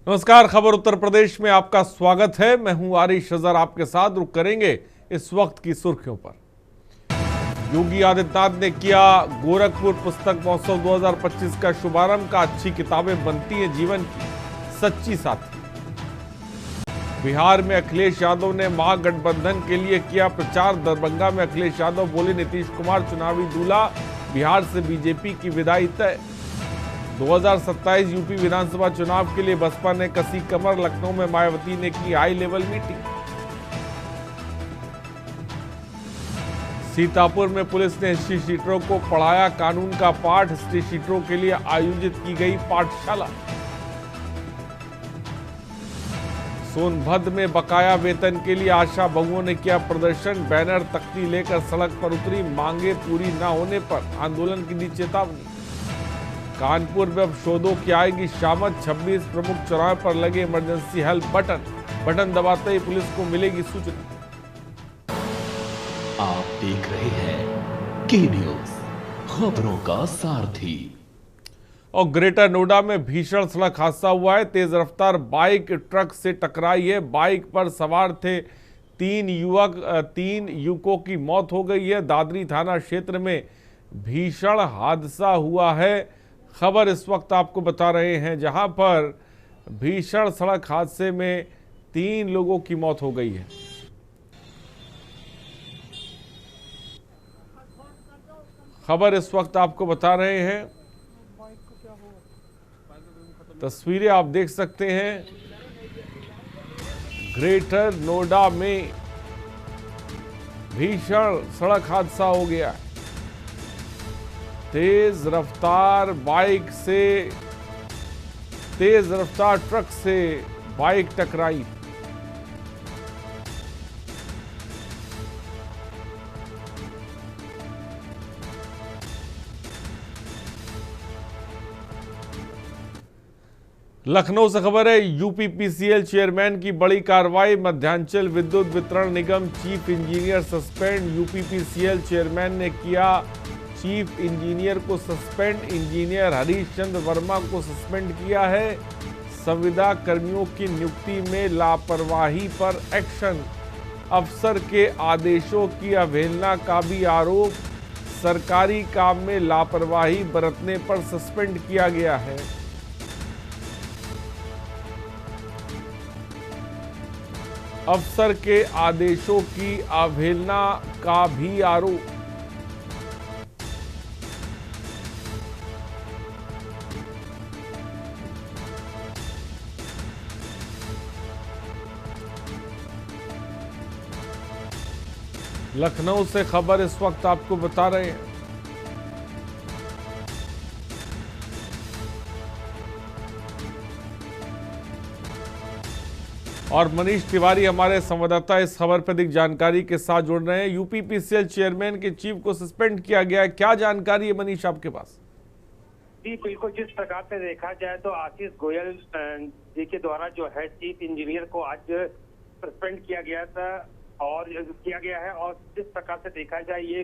नमस्कार, खबर उत्तर प्रदेश में आपका स्वागत है। मैं हूं आरिश अजहर, आपके साथ रुक करेंगे इस वक्त की सुर्खियों पर। योगी आदित्यनाथ ने किया गोरखपुर पुस्तक महोत्सव 2025 का शुभारंभ। का अच्छी किताबें बनती हैं जीवन की सच्ची साथी। बिहार में अखिलेश यादव ने महागठबंधन के लिए किया प्रचार। दरभंगा में अखिलेश यादव बोले नीतीश कुमार चुनावी दूल्हा, बिहार से बीजेपी की विदाई तय। 2027 यूपी विधानसभा चुनाव के लिए बसपा ने कसी कमर। लखनऊ में मायावती ने की हाई लेवल मीटिंग। सीतापुर में पुलिस ने हिस्ट्री शीटरों को पढ़ाया कानून का पाठ। हिस्ट्री शीटरों के लिए आयोजित की गई पाठशाला। सोनभद्र में बकाया वेतन के लिए आशा बहुओं ने किया प्रदर्शन। बैनर तख्ती लेकर सड़क पर उतरी। मांगे पूरी न होने पर आंदोलन की दी चेतावनी। कानपुर में अब शोधों की आएगी शामत। 26 प्रमुख चौराहे पर लगे इमरजेंसी हेल्प बटन दबाते ही पुलिस को मिलेगी सूचना। आप देख रहे हैं के न्यूज, खबरों का सारथी। और ग्रेटर नोएडा में भीषण सड़क हादसा हुआ है। तेज रफ्तार बाइक ट्रक से टकराई है। बाइक पर सवार थे तीन युवकों की मौत हो गई है। दादरी थाना क्षेत्र में भीषण हादसा हुआ है। खबर इस वक्त आपको बता रहे हैं, जहां पर भीषण सड़क हादसे में 3 लोगों की मौत हो गई है। खबर इस वक्त आपको बता रहे हैं, तस्वीरें आप देख सकते हैं। ग्रेटर नोएडा में भीषण सड़क हादसा हो गया। तेज रफ्तार ट्रक से बाइक टकराई। लखनऊ से खबर है, यूपीपीसीएल चेयरमैन की बड़ी कार्रवाई। Madhyanchal Vidyut Vitaran Nigam chief engineer suspend. UPPCL chairman ने किया चीफ इंजीनियर को सस्पेंड। इंजीनियर हरीश चंद्र वर्मा को सस्पेंड किया है। संविदा कर्मियों की नियुक्ति में लापरवाही पर एक्शन। अफसर के आदेशों की अवहेलना का भी आरोप। सरकारी काम में लापरवाही बरतने पर सस्पेंड किया गया है। अफसर के आदेशों की अवहेलना का भी आरोप। लखनऊ से खबर इस वक्त आपको बता रहे हैं। और मनीष तिवारी हमारे संवाददाता इस खबर पर अधिक जानकारी के साथ जुड़ रहे हैं। यूपीपीसीएल चेयरमैन के चीफ को सस्पेंड किया गया है, क्या जानकारी है मनीष आपके पास? जी बिल्कुल, जिस प्रकार से देखा जाए तो आशीष गोयल जी के द्वारा जो है चीफ इंजीनियर को आज सस्पेंड किया गया है और जिस प्रकार से देखा जाए ये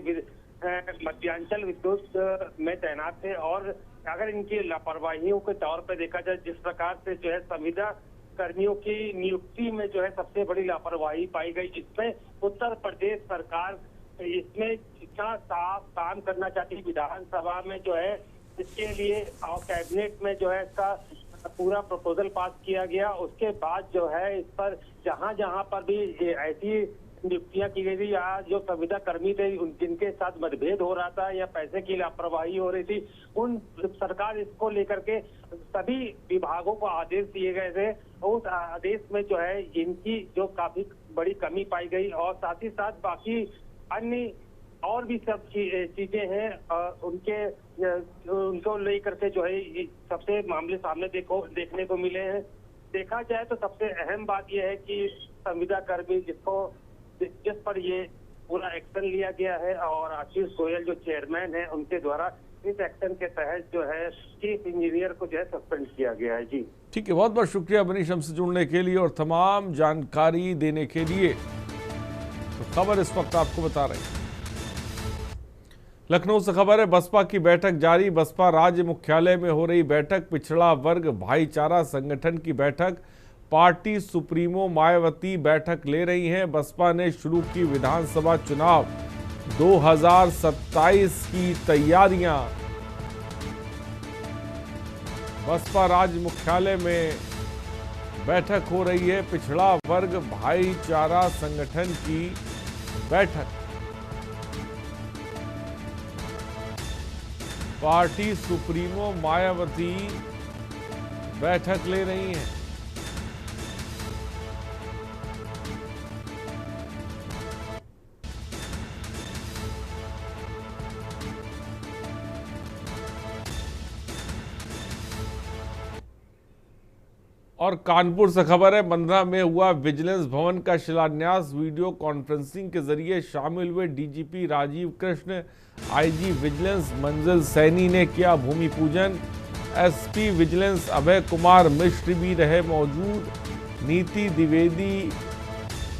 मध्यांचल विद्युत में तैनात थे और अगर इनकी लापरवाहियों के तौर पर देखा जाए, जिस प्रकार से जो है संविदा कर्मियों की नियुक्ति में जो है सबसे बड़ी लापरवाही पाई गई, जिसमें उत्तर प्रदेश सरकार इसमें जितना साफ काम करना चाहती है विधानसभा में जो है इसके लिए और कैबिनेट में जो है इसका पूरा प्रपोजल पास किया गया। उसके बाद जो है इस पर जहां पर भी ऐसी नियुक्तियां की गई थी या जो संविदा कर्मी थे जिनके साथ मतभेद हो रहा था या पैसे की लापरवाही हो रही थी, उन सरकार इसको लेकर के सभी विभागों को आदेश दिए गए थे। उस आदेश में जो है इनकी जो काफी बड़ी कमी पाई गई और साथ ही साथ बाकी अन्य और भी सब चीजें हैं उनको लेकर के जो है सबसे मामले सामने देखने को मिले हैं। देखा जाए तो सबसे अहम बात यह है कि संविदा कर्मी जिस पर ये पूरा एक्शन लिया गया है और आशीष गोयल जो चेयरमैन है उनके द्वारा इस एक्शन के तहत जो है चीफ इंजीनियर को जो है सस्पेंड किया गया है। जी ठीक है, बहुत बहुत शुक्रिया मनीष हमसे जुड़ने के लिए और तमाम जानकारी देने के लिए। तो खबर इस वक्त आपको बता रहे हैं। लखनऊ से खबर है, बसपा की बैठक जारी। बसपा राज्य मुख्यालय में हो रही बैठक। पिछड़ा वर्ग भाईचारा संगठन की बैठक। पार्टी सुप्रीमो मायावती बैठक ले रही हैं। बसपा ने शुरू की विधानसभा चुनाव 2027 की तैयारियां। बसपा राज्य मुख्यालय में बैठक हो रही है। पिछड़ा वर्ग भाईचारा संगठन की बैठक। पार्टी सुप्रीमो मायावती बैठक ले रही हैं। और कानपुर से खबर है, बंदरा में हुआ विजिलेंस भवन का शिलान्यास। वीडियो कॉन्फ्रेंसिंग के जरिए शामिल हुए DGP Rajeev Krishna, IG vigilance Manzil Saini ने किया भूमि पूजन। एसपी विजिलेंस अभय कुमार मिश्र भी रहे मौजूद। नीति द्विवेदी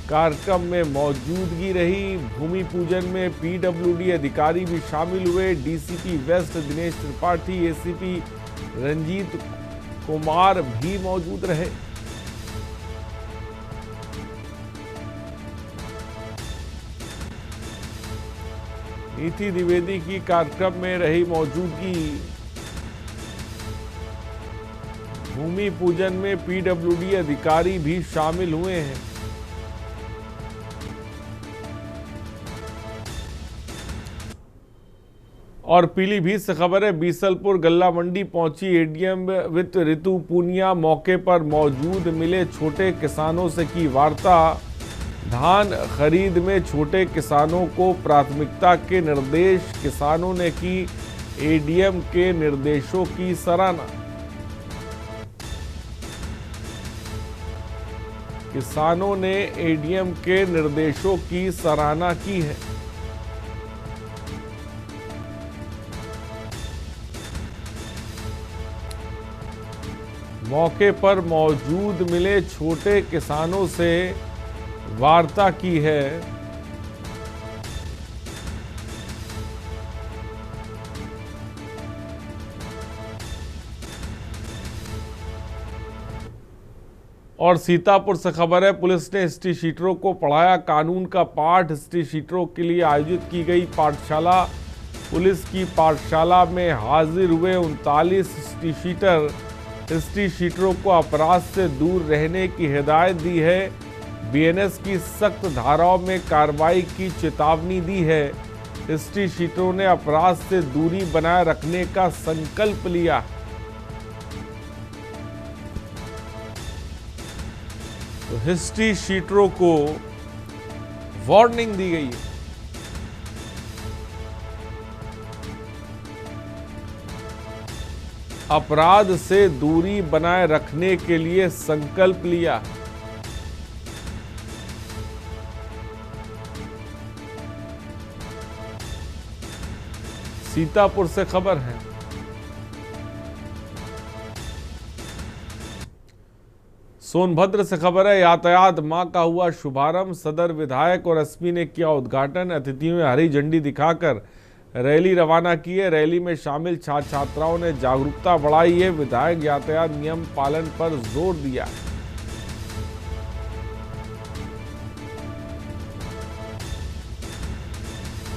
कार्यक्रम में मौजूदगी रही। भूमि पूजन में पीडब्ल्यूडी अधिकारी भी शामिल हुए। DCP west Dinesh Tripathi, ACP Ranjit Kumar भी मौजूद रहे। नीति द्विवेदी की कार्यक्रम में रही मौजूदगी। भूमि पूजन में पीडब्ल्यूडी अधिकारी भी शामिल हुए हैं। और पीलीभीत से खबर है, बीसलपुर गल्ला मंडी पहुंची एडीएम वित्त ऋतु पूनिया। मौके पर मौजूद मिले छोटे किसानों से की वार्ता। धान खरीद में छोटे किसानों को प्राथमिकता के निर्देश। किसानों ने की एडीएम के निर्देशों की सराहना। किसानों ने एडीएम के निर्देशों की सराहना की है। मौके पर मौजूद मिले छोटे किसानों से वार्ता की है। और सीतापुर से खबर है, पुलिस ने हिस्ट्री शीटरों को पढ़ाया कानून का पाठ। हिस्ट्री शीटरों के लिए आयोजित की गई पाठशाला। पुलिस की पाठशाला में हाजिर हुए 39 हिस्ट्री शीटर। हिस्ट्री शीटरों को अपराध से दूर रहने की हिदायत दी है। बीएनएस की सख्त धाराओं में कार्रवाई की चेतावनी दी है। हिस्ट्री शीटरों ने अपराध से दूरी बनाए रखने का संकल्प लिया। तो हिस्ट्री शीटरों को वार्निंग दी गई है। अपराध से दूरी बनाए रखने के लिए संकल्प लिया। सीतापुर से खबर है, सोनभद्र से खबर है, यातायात माह का हुआ शुभारंभ। सदर विधायक और एसपी ने किया उद्घाटन। अतिथियों ने हरी झंडी दिखाकर रैली रवाना की है। रैली में शामिल छात्र छात्राओं ने जागरूकता बढ़ाई है। विधायक यातायात नियम पालन पर जोर दिया।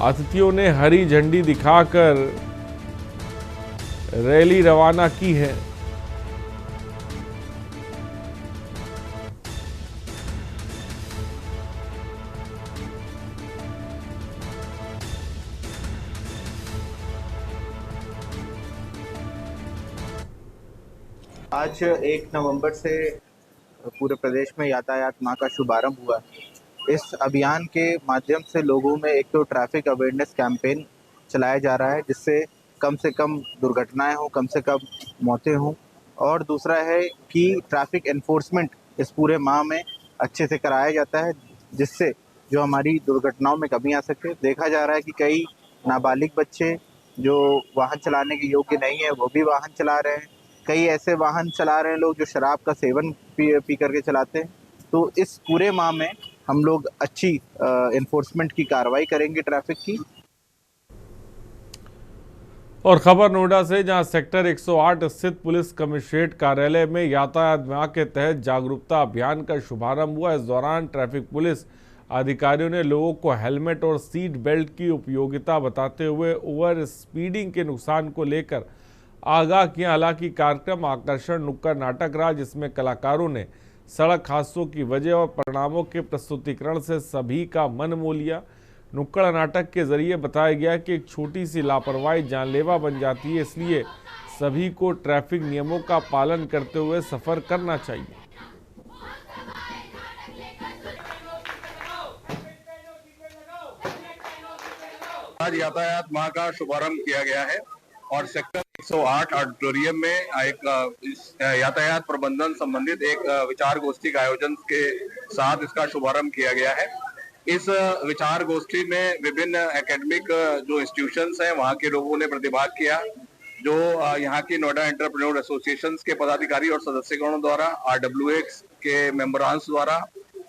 अतिथियों ने हरी झंडी दिखाकर रैली रवाना की है। आज 1 नवंबर से पूरे प्रदेश में यातायात माह का शुभारंभ हुआ। इस अभियान के माध्यम से लोगों में एक तो ट्रैफिक अवेयरनेस कैंपेन चलाया जा रहा है, जिससे कम से कम दुर्घटनाएं हों, कम से कम मौतें हों, और दूसरा है कि ट्रैफिक एनफोर्समेंट इस पूरे माह में अच्छे से कराया जाता है, जिससे जो हमारी दुर्घटनाओं में कमी आ सके। देखा जा रहा है कि कई नाबालिग बच्चे जो वाहन चलाने के योग्य नहीं है वो भी वाहन चला रहे हैं। कई ऐसे वाहन चला रहे हैं लोग जो शराब का सेवन पी करके चलाते हैं। तो इस पूरे माह में हम लोग अच्छी एनफोर्समेंट की कार्रवाई करेंगे ट्रैफिक की। और खबर नोएडा से, जहां सेक्टर 108 स्थित पुलिस कमिश्नरेट कार्यालय में यातायात माह के तहत जागरूकता अभियान का शुभारंभ हुआ। इस दौरान ट्रैफिक पुलिस अधिकारियों ने लोगों को हेलमेट और सीट बेल्ट की उपयोगिता बताते हुए ओवर स्पीडिंग के नुकसान को लेकर आगाह किया। हालांकि कार्यक्रम आकर्षण नुक्कड़ नाटक रहा, जिसमें कलाकारों ने सड़क हादसों की वजह और परिणामों के प्रस्तुतिकरण से सभी का मन मोह लिया। नुक्कड़ नाटक के जरिए बताया गया कि एक छोटी सी लापरवाही जानलेवा बन जाती है, इसलिए सभी को ट्रैफिक नियमों का पालन करते हुए सफर करना चाहिए। आज यातायात माह का शुभारंभ किया गया है और सेक्टर 108 ऑडिटोरियम में एक यातायात प्रबंधन संबंधित एक विचार गोष्ठी का आयोजन के साथ इसका शुभारंभ किया गया है। इस विचार गोष्ठी में विभिन्न एकेडमिक जो इंस्टीट्यूशंस हैं वहां के लोगों ने प्रतिभाग किया, जो यहाँ की नोएडा एंटरप्रेन्योर एसोसिएशन के पदाधिकारी और सदस्यगणों द्वारा, RWX के मेंबरांस द्वारा,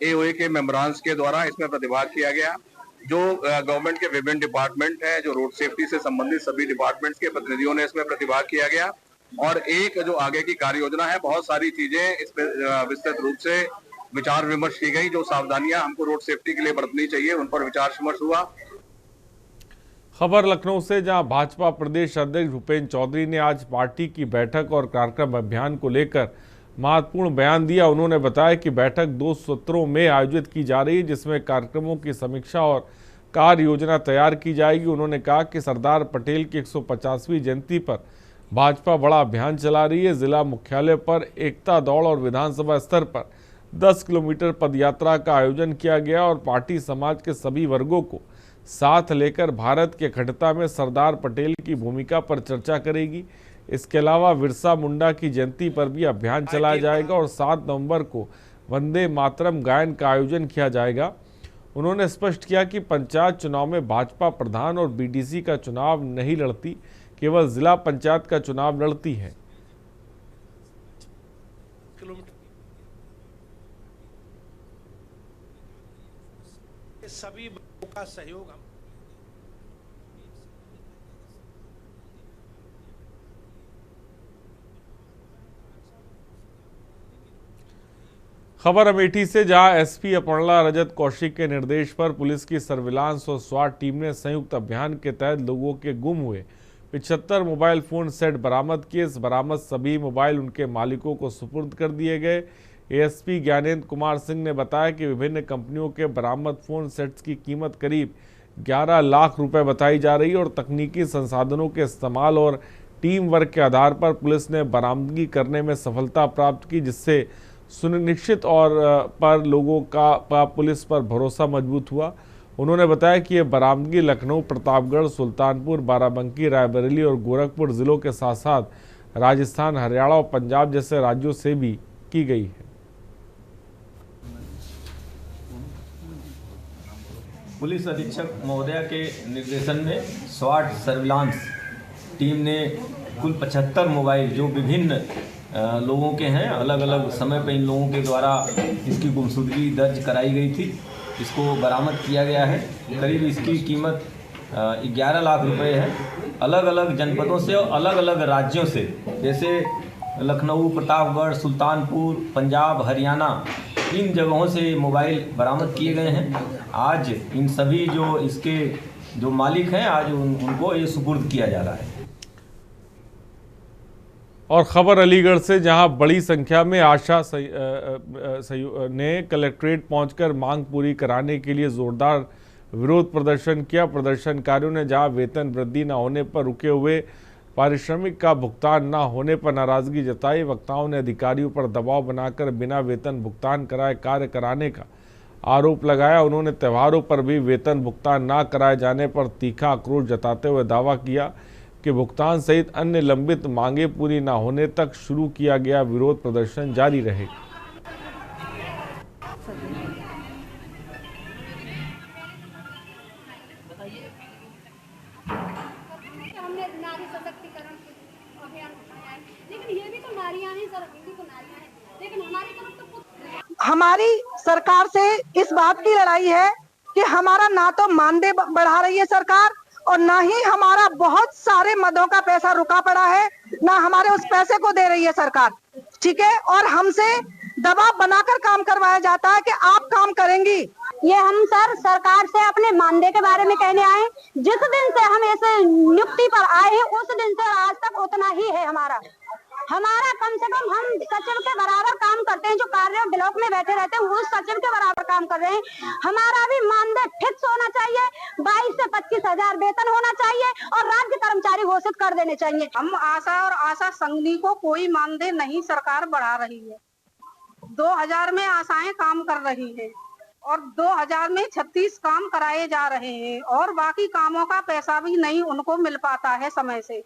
AOA के मेंबरांस के द्वारा इसमें प्रतिभाग किया गया। जो गवर्नमेंट के विभिन्न डिपार्टमेंट हैं, जो रोड सेफ्टी से संबंधित सभी डिपार्टमेंट्स के प्रतिनिधियों ने इसमें प्रतिभाग किया गया और एक जो आगे की कार्य योजना है, बहुत सारी चीजें इसमें विस्तृत रूप से विचार विमर्श की गई। जो सावधानियां हमको रोड सेफ्टी के लिए बरतनी चाहिए, उन पर विचार विमर्श हुआ। खबर लखनऊ से, जहां भाजपा प्रदेश अध्यक्ष भूपेंद्र चौधरी ने आज पार्टी की बैठक और कार्यक्रम अभियान को लेकर महत्वपूर्ण बयान दिया। उन्होंने बताया कि बैठक 2 सत्रों में आयोजित की जा रही है, जिसमें कार्यक्रमों की समीक्षा और कार्य योजना तैयार की जाएगी। उन्होंने कहा कि सरदार पटेल की 150वीं जयंती पर भाजपा बड़ा अभियान चला रही है। जिला मुख्यालय पर एकता दौड़ और विधानसभा स्तर पर 10 किलोमीटर पदयात्रा का आयोजन किया गया और पार्टी समाज के सभी वर्गों को साथ लेकर भारत की अखंडता में सरदार पटेल की भूमिका पर चर्चा करेगी। इसके अलावा बिरसा मुंडा की जयंती पर भी अभियान चलाया जाएगा और 7 नवंबर को वंदे मातरम गायन का आयोजन किया जाएगा। उन्होंने स्पष्ट किया कि पंचायत चुनाव में भाजपा प्रधान और BDC का चुनाव नहीं लड़ती, केवल जिला पंचायत का चुनाव लड़ती है। सभी लोगों का सहयोग हम खबर अमेठी से, जहां SP अपर्णा रजत कौशिक के निर्देश पर पुलिस की सर्विलांस और SWAT टीम ने संयुक्त अभियान के तहत लोगों के गुम हुए 75 मोबाइल फोन सेट बरामद किए। इस बरामद सभी मोबाइल उनके मालिकों को सुपुर्द कर दिए गए। ASP ज्ञानेंद्र कुमार सिंह ने बताया कि विभिन्न कंपनियों के बरामद फोन सेट्स की कीमत करीब 11 लाख रुपए बताई जा रही है और तकनीकी संसाधनों के इस्तेमाल और टीम वर्क के आधार पर पुलिस ने बरामदगी करने में सफलता प्राप्त की, जिससे सुनिश्चित और पर लोगों का पुलिस पर भरोसा मजबूत हुआ। उन्होंने बताया कि ये बरामदगी लखनऊ, प्रतापगढ़, सुल्तानपुर, बाराबंकी, रायबरेली और गोरखपुर जिलों के साथ साथ राजस्थान, हरियाणा और पंजाब जैसे राज्यों से भी की गई है। पुलिस अधीक्षक महोदय के निर्देशन में SWAT सर्विलांस टीम ने कुल 75 मोबाइल जो विभिन्न लोगों के हैं, अलग अलग समय पर इन लोगों के द्वारा इसकी गुमशुदगी दर्ज कराई गई थी, इसको बरामद किया गया है। करीब इसकी कीमत 11 लाख रुपए है। अलग अलग जनपदों से और अलग अलग राज्यों से, जैसे लखनऊ, प्रतापगढ़, सुल्तानपुर, पंजाब, हरियाणा, इन जगहों से मोबाइल बरामद किए गए हैं। आज इन सभी जो इसके जो मालिक हैं, आज उनको ये सुपुर्द किया जा रहा है। और खबर अलीगढ़ से, जहां बड़ी संख्या में आशा ने कलेक्ट्रेट पहुंचकर मांग पूरी कराने के लिए जोरदार विरोध प्रदर्शन किया। प्रदर्शनकारियों ने जहां वेतन वृद्धि न होने पर रुके हुए पारिश्रमिक का भुगतान न होने पर नाराजगी जताई। वक्ताओं ने अधिकारियों पर दबाव बनाकर बिना वेतन भुगतान कराए कार्य कराने का आरोप लगाया। उन्होंने त्योहारों पर भी वेतन भुगतान न कराए जाने पर तीखा आक्रोश जताते हुए दावा किया कि भुगतान सहित अन्य लंबित मांगे पूरी न होने तक शुरू किया गया विरोध प्रदर्शन जारी रहेगा। हमने नारी सशक्तिकरण अभियान उठाया है, लेकिन ये भी तो नारियां हैं सर, हम भी तो नारियां हैं, लेकिन हमारी तरफ तो कुछ। हमारी सरकार से इस बात की लड़ाई है कि हमारा ना तो मानदेय बढ़ा रही है सरकार और ना ही हमारा बहुत सारे मदों का पैसा रुका पड़ा है, ना हमारे उस पैसे को दे रही है सरकार, ठीक है। और हमसे दबाव बनाकर काम करवाया जाता है कि आप काम करेंगी। ये हम सर सरकार से अपने मानदेय के बारे में कहने आए। जिस दिन से हम इस नियुक्ति पर आए हैं उस दिन से आज तक उतना ही है हमारा कम से कम हम सचिव के बराबर काम करते हैं। जो कार्य ब्लॉक में बैठे रहते हैं वो सचिव के बराबर काम कर रहे हैं। हमारा भी मानदेय फिक्स होना चाहिए, 22 से 25 हजार वेतन होना चाहिए और राज्य कर्मचारी घोषित कर देने चाहिए। हम आशा और आशा संघनी को कोई मानदेय नहीं सरकार बढ़ा रही है। 2000 में आशाएं काम कर रही है और 2000 में 36 काम कराए जा रहे हैं और बाकी कामों का पैसा भी नहीं उनको मिल पाता है समय से।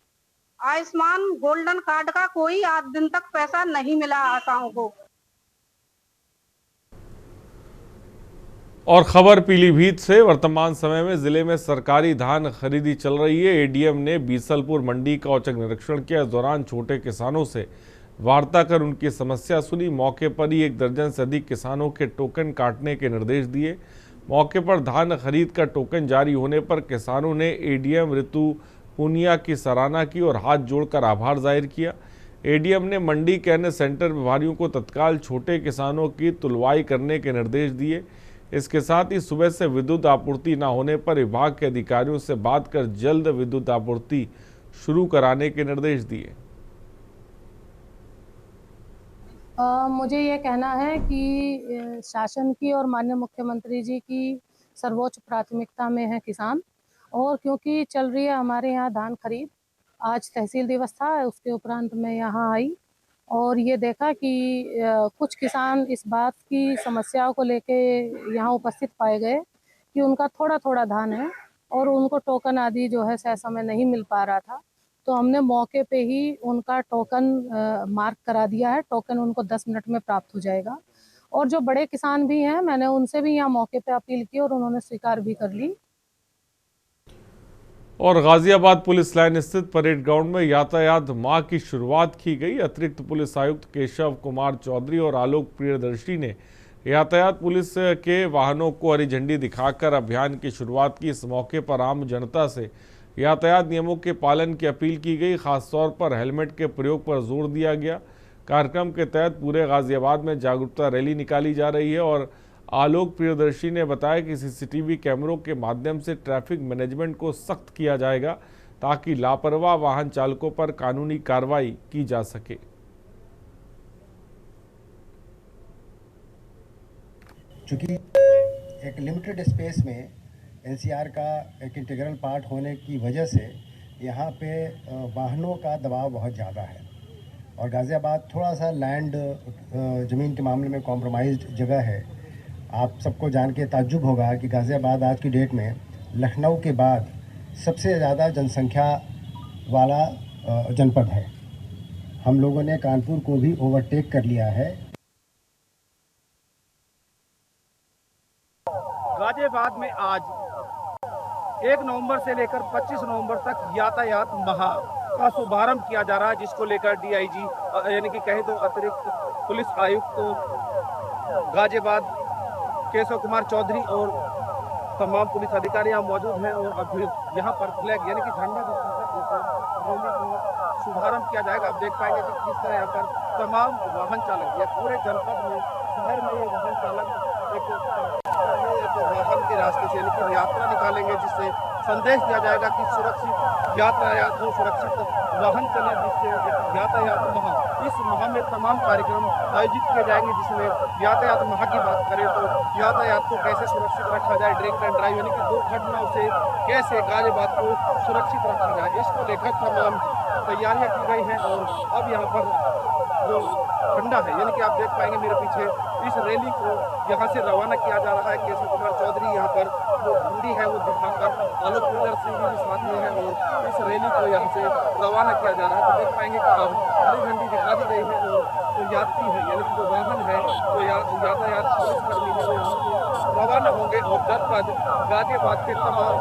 आयुष्मान गोल्डन कार्ड का कोई आज दिन तक पैसा नहीं मिला आशाओं को। और खबर पीलीभीत से, वर्तमान समय में जिले में सरकारी धान खरीदी चल रही है। एडीएम ने बीसलपुर मंडी का औचक निरीक्षण किया। इस दौरान छोटे किसानों से वार्ता कर उनकी समस्या सुनी। मौके पर ही 1 दर्जन से अधिक किसानों के टोकन काटने के निर्देश दिए। मौके पर धान खरीद का टोकन जारी होने पर किसानों ने एडीएम ऋतु पुनिया की सराहना की और हाथ जोड़कर आभार जाहिर किया। एडीएम ने मंडी के अन्य सेंटर प्रभारियों को तत्काल छोटे किसानों की तुलवाई करने के निर्देश दिए। इसके साथ ही सुबह से विद्युत आपूर्ति न होने पर विभाग के अधिकारियों से बात कर जल्द विद्युत आपूर्ति शुरू कराने के निर्देश दिए। मुझे ये कहना है कि शासन की और माननीय मुख्यमंत्री जी की सर्वोच्च प्राथमिकता में है किसान। और क्योंकि चल रही है हमारे यहाँ धान खरीद, आज तहसील दिवस था, उसके उपरांत मैं यहाँ आई और ये देखा कि कुछ किसान इस बात की समस्याओं को लेके यहाँ उपस्थित पाए गए कि उनका थोड़ा थोड़ा धान है और उनको टोकन आदि जो है सह समय नहीं मिल पा रहा था। तो हमने मौके पे ही उनका टोकन मार्क करा दिया है। टोकन उनको 10 मिनट में प्राप्त हो जाएगा। और जो बड़े किसान भी हैं, मैंने उनसे भी यहाँ मौके पे अपील की और उन्होंने स्वीकार भी कर ली। और गाजियाबाद पुलिस लाइन स्थित परेड ग्राउंड में यातायात माह की शुरुआत की गई। अतिरिक्त पुलिस आयुक्त केशव कुमार चौधरी और आलोक प्रियदर्शी ने यातायात पुलिस के वाहनों को हरी झंडी दिखाकर अभियान की शुरुआत की। इस मौके पर आम जनता से यातायात नियमों के पालन की अपील की गई। खासतौर पर हेलमेट के प्रयोग पर जोर दिया गया। कार्यक्रम के तहत पूरे गाजियाबाद में जागरूकता रैली निकाली जा रही है। और आलोक प्रियदर्शी ने बताया कि सीसीटीवी कैमरों के माध्यम से ट्रैफिक मैनेजमेंट को सख्त किया जाएगा ताकि लापरवाह वाहन चालकों पर कानूनी कार्रवाई की जा सके। चूँकि एक लिमिटेड स्पेस में एनसीआर का एक इंटीग्रल पार्ट होने की वजह से यहाँ पे वाहनों का दबाव बहुत ज़्यादा है और गाज़ियाबाद थोड़ा सा लैंड ज़मीन के मामले में कॉम्प्रोमाइज्ड जगह है। आप सबको जान के ताज्जुब होगा कि गाज़ियाबाद आज की डेट में लखनऊ के बाद सबसे ज़्यादा जनसंख्या वाला जनपद है। हम लोगों ने कानपुर को भी ओवरटेक कर लिया है। गाज़ियाबाद में आज 1 नवंबर से लेकर 25 नवंबर तक यातायात माह का शुभारंभ किया जा रहा है, जिसको लेकर डीआईजी यानी कि कहे तो अतिरिक्त पुलिस आयुक्त गाज़ियाबाद केशव कुमार चौधरी और तमाम पुलिस अधिकारी यहाँ मौजूद हैं और अब यहाँ पर फ्लैग यानी कि झंडा रैली को शुभारंभ किया जाएगा। आप देख पाएंगे कि किस तरह यहाँ पर तमाम वाहन चालक या पूरे जनपद में शहर में ये वाहन चालक एक वाहन के रास्ते से यानी कि यात्रा निकालेंगे, जिससे संदेश दिया जाएगा कि सुरक्षित यातायात हो, सुरक्षित वाहन चले, जिससे यातायात माह, इस माह में तमाम कार्यक्रम आयोजित किए जाएंगे। जिसमें यातायात माह की बात करें तो यातायात को कैसे सुरक्षित रखा जाए, ड्रिंक एंड ड्राइव यानी कि दुर्घटनाओं से कैसे गाज़ियाबाद को सुरक्षित रखा जाए, इसको लेकर तमाम तैयारियां की गई हैं। और अब यहाँ पर जो झंडा है यानी कि आप देख पाएंगे मेरे पीछे, इस रैली को यहाँ से रवाना किया जा रहा है। केशव कुमार चौधरी यहाँ पर जो झंडी है वो दिखाकर, आलोक प्रियदर्शी भी साथ में है और इस रैली को यहाँ से रवाना किया जा रहा है। तो देख पाएंगे कि अब हरी झंडी दिखा दी गई है और जो यात्री है यानी कि जो वाहन है, तो यातायात पुलिसकर्मी है, वो यहाँ से रवाना होंगे और जनपद गाज़ियाबाद के तमाम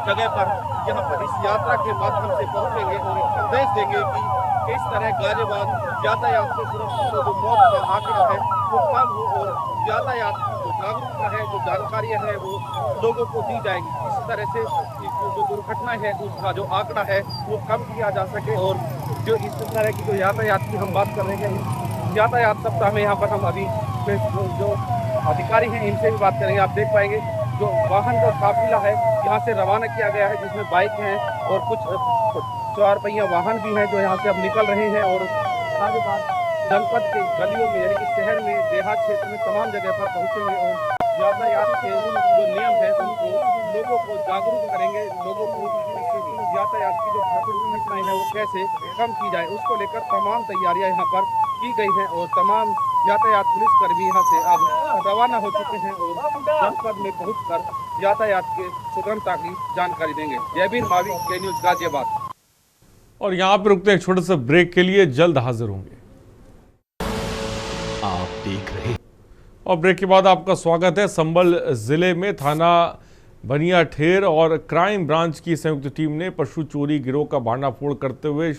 जगह पर यहाँ पर इस यात्रा के माध्यम से पहुँचेंगे और एक संदेश देंगे कि किस तरह गाज़ियाबाद यातायात से सुरक्षित जो मौत का आंकड़ा है वो कम हो और यातायात की जो जागरूकता है, जो जानकारियाँ है वो लोगों को दी जाएगी। इस तरह से जो दुर्घटना है उसका जो आंकड़ा है वो कम किया जा सके। और जो इस तरह की जो यातायात की हम बात कर रहे हैं, यातायात सप्ताह में यहाँ पर हम अभी जो अधिकारी हैं इनसे भी बात करेंगे। आप देख पाएंगे जो वाहन का काफिला है यहाँ से रवाना किया गया है, जिसमें बाइक हैं और कुछ 4 पहिया वाहन भी हैं जो यहाँ से अब निकल रहे हैं। और आगे बाद जनपद के गलियों में यानी कि शहर में, देहात क्षेत्र में तमाम जगह पर पहुँचेंगे और यातायात के जो नियम है उनको लोगों को जागरूक करेंगे। लोगों को यातायात की जो दुर्घटनाएं हैं वो कैसे कम की जाए उसको लेकर तमाम तैयारियां यहाँ पर की गई हैं। और तमाम यातायात पुलिसकर्मी यहाँ से अब रवाना हो चुके हैं और जनपद में पहुंचकर यातायात के सुगमता की जानकारी देंगे। जय भीम मावी, के न्यूज गाजियाबाद। और यहाँ पे रुकते हैं एक छोटे से ब्रेक के लिए, जल्द हाजिर होंगे। आप देख रहे हैं और ब्रेक के बाद आपका स्वागत है। संभल जिले में थाना बनियाठेर और क्राइम ब्रांच की संयुक्त टीम ने पशु चोरी गिरोह का भांडाफोड़ करते हुए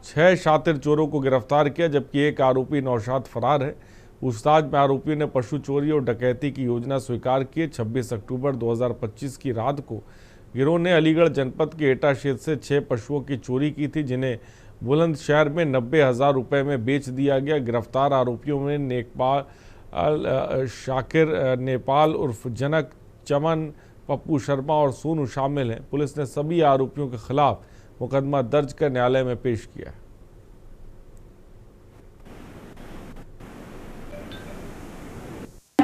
6 शातिर चोरों को गिरफ्तार किया, जबकि एक आरोपी नौशाद फरार है। पूछताछ में आरोपियों ने पशु चोरी और डकैती की योजना स्वीकार की। 26 अक्टूबर 2025 की रात को गिरोह ने अलीगढ़ जनपद के एटा क्षेत्र से 6 पशुओं की चोरी की थी, जिन्हें बुलंदशहर में 90,000 रुपये में बेच दिया गया। गिरफ्तार आरोपियों में शाकिर नेपाल उर्फ जनक, चमन, पप्पू शर्मा और सोनू शामिल हैं। पुलिस ने सभी आरोपियों के खिलाफ मुकदमा दर्ज कर न्यायालय में पेश किया है।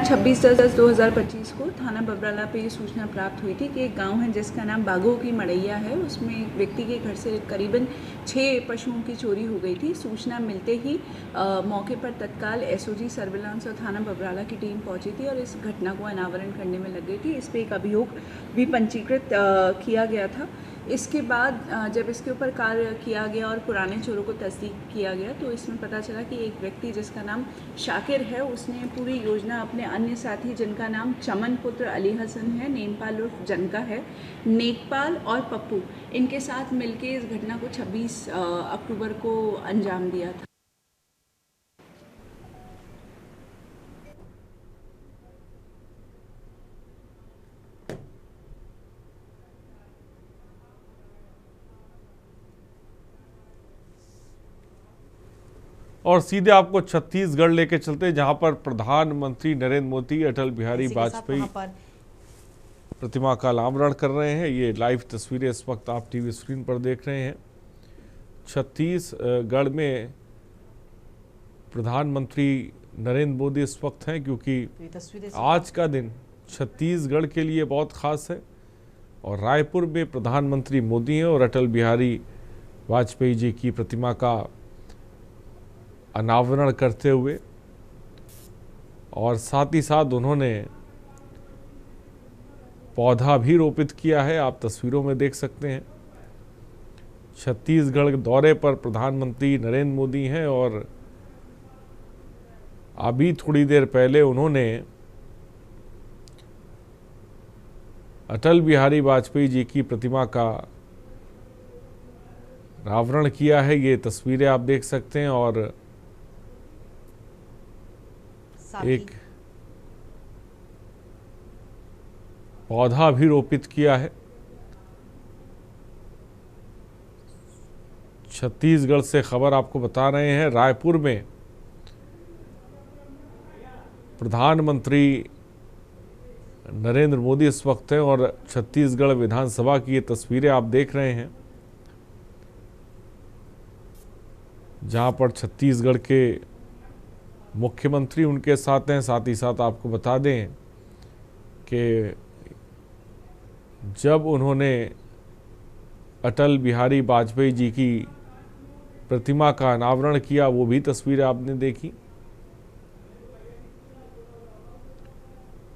26/10/2025 को थाना बबराला पे ये सूचना प्राप्त हुई थी कि एक गांव है जिसका नाम बागों की मड़ैया है, उसमें एक व्यक्ति के घर से करीबन 6 पशुओं की चोरी हो गई थी। सूचना मिलते ही मौके पर तत्काल एसओजी सर्विलांस और थाना बबराला की टीम पहुंची थी और इस घटना को अनावरण करने में लग गई थी। इस पर एक अभियोग भी पंजीकृत किया गया था। इसके बाद जब इसके ऊपर कार्य किया गया और पुराने चोरों को तस्दीक किया गया तो इसमें पता चला कि एक व्यक्ति जिसका नाम शाकिर है, उसने पूरी योजना अपने अन्य साथी जिनका नाम चमन पुत्र अली हसन है, नेमपाल उर्फ जनका है, नेकपाल और पप्पू, इनके साथ मिलके इस घटना को 26 अक्टूबर को अंजाम दिया था। और सीधे आपको छत्तीसगढ़ लेके चलते, जहां पर प्रधानमंत्री नरेंद्र मोदी अटल बिहारी वाजपेयी प्रतिमा का अनावरण कर रहे हैं। ये लाइव तस्वीरें इस वक्त आप टीवी स्क्रीन पर देख रहे हैं। छत्तीसगढ़ में प्रधानमंत्री नरेंद्र मोदी इस वक्त हैं, क्योंकि आज का दिन छत्तीसगढ़ के लिए बहुत खास है। और रायपुर में प्रधानमंत्री मोदी हैं और अटल बिहारी वाजपेयी जी की प्रतिमा का अनावरण करते हुए, और साथ ही साथ उन्होंने पौधा भी रोपित किया है। आप तस्वीरों में देख सकते हैं। छत्तीसगढ़ दौरे पर प्रधानमंत्री नरेंद्र मोदी हैं और अभी थोड़ी देर पहले उन्होंने अटल बिहारी वाजपेयी जी की प्रतिमा का अनावरण किया है। ये तस्वीरें आप देख सकते हैं और एक पौधा भी रोपित किया है। छत्तीसगढ़ से खबर आपको बता रहे हैं। रायपुर में प्रधानमंत्री नरेंद्र मोदी इस वक्त हैं और छत्तीसगढ़ विधानसभा की ये तस्वीरें आप देख रहे हैं, जहां पर छत्तीसगढ़ के मुख्यमंत्री उनके साथ हैं। साथ ही साथ आपको बता दें कि जब उन्होंने अटल बिहारी वाजपेयी जी की प्रतिमा का अनावरण किया, वो भी तस्वीरें आपने देखी।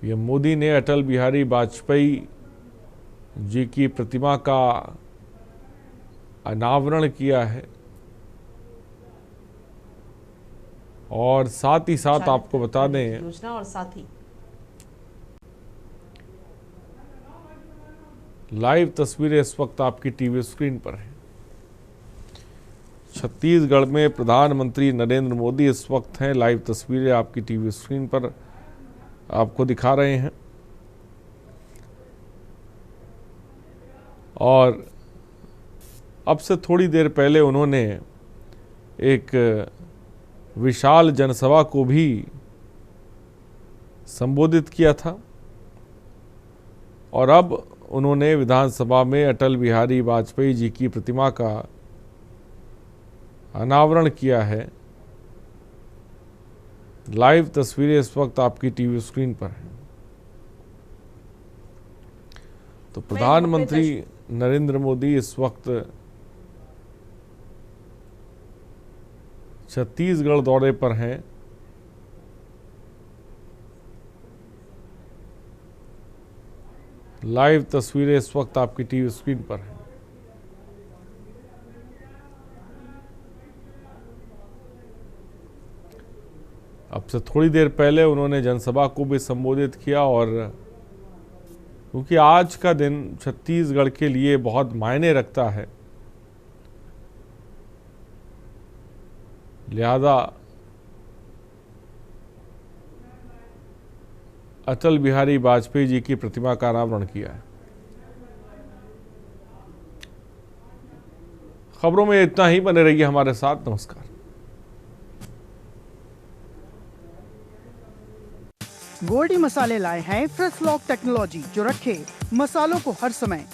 ये मोदी ने अटल बिहारी वाजपेयी जी की प्रतिमा का अनावरण किया है और साथ ही साथ आपको बता दें योजना और साथ ही लाइव तस्वीरें इस वक्त आपकी टीवी स्क्रीन पर हैं। छत्तीसगढ़ में प्रधानमंत्री नरेंद्र मोदी इस वक्त हैं। लाइव तस्वीरें आपकी टीवी स्क्रीन पर आपको दिखा रहे हैं और अब से थोड़ी देर पहले उन्होंने एक विशाल जनसभा को भी संबोधित किया था और अब उन्होंने विधानसभा में अटल बिहारी वाजपेयी जी की प्रतिमा का अनावरण किया है। लाइव तस्वीरें इस वक्त आपकी टीवी स्क्रीन पर हैं। तो प्रधानमंत्री नरेंद्र मोदी इस वक्त छत्तीसगढ़ दौरे पर हैं। लाइव तस्वीरें इस वक्त आपकी टीवी स्क्रीन पर हैं। अब से थोड़ी देर पहले उन्होंने जनसभा को भी संबोधित किया और क्योंकि आज का दिन छत्तीसगढ़ के लिए बहुत मायने रखता है, लिहाजा अटल बिहारी वाजपेयी जी की प्रतिमा का अनावरण किया है। खबरों में इतना ही, बने रहिए हमारे साथ। नमस्कार। गोल्डी मसाले लाए हैं फ्रेश लॉक टेक्नोलॉजी, जो रखे मसालों को हर समय